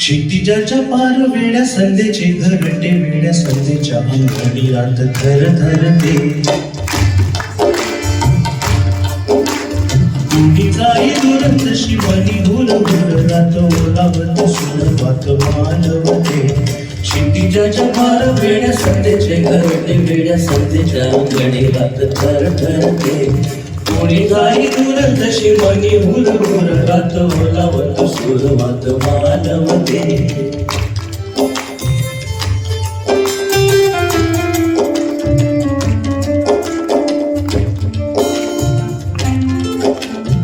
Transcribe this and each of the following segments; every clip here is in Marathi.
क्षितिजाच्या पार वेड्या संध्येचे घरटे वेड्या संध्येच्या अंगणी रात थर थरते कुणी जाई दुरंत शिवानी हुल हुल रात ओलावत सुरवात मालवते क्षितिजाच्या पार वेड्या संध्येचे घरटे वेड्या संध्येच्या अंगणी रात थर थरते कोणी जाई दुरंत शिवानी हुल हुल रात ओलावत सुरवात मालवते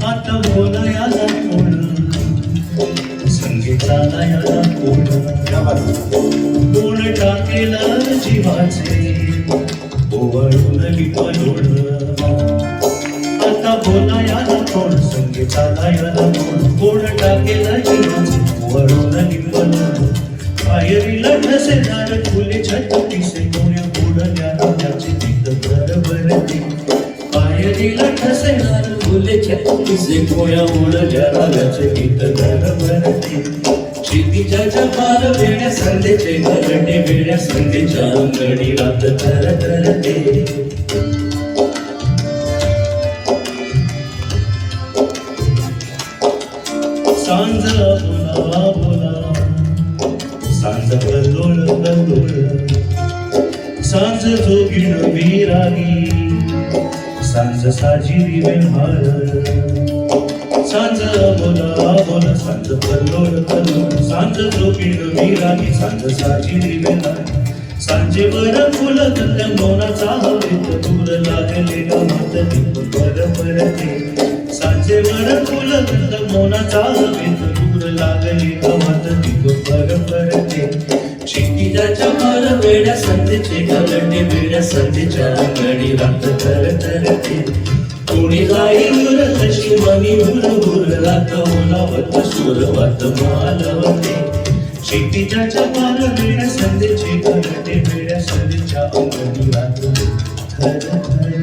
आता बोलायाला कोण संगीताला याला कोण कोण टाकेला जीवाचे ओवाळून लिपलोड आता बोलायाला कोण संगीताला याला कोण कोण टाकेला जीवाचे ओवाळून लिपलोड पायरीला ठसेदार फुले छत्तीसे कोण्या बुडल्या राजाचे तिथं घर भरते पायरीला ठसेदार फुले छत्तीसे कोण्या बुडल्या राजाचे तिथं घर भरते क्षितिजाच्या पार वेड्या संध्येचे घरटे वेड्या संध्येच्या अंगणी रात थर थरते सांज बोला बोला सांज कल्लोळ कल्लोळ सांज जोगीण विरागी सांज साजिरी वेल्हाळ सांज बोला बोला सांज कल्लोळ कल्लोळ सांज जोगीण विरागी सांज साजिरी वेल्हाळ सांजेवर फुल गंध मौनाचा हवेत दूर लागले गमात दीप पर परते सांजेवर फुल गंध मौनाचा हवेत दूर लागले गमात दीप पर परते क्षितिजाच्या पार वेड्या संध्येचे घरटे वेड्या संध्येच्या अंगणी रात थर थरते कोणी जाई दुरंत शिवानी हुल हुल रात ओलावत सुरवात मालवते क्षितिजाच्या पार वेड्या संध्येचे घरटे वेड्या संध्येच्या अंगणी रात थर थरते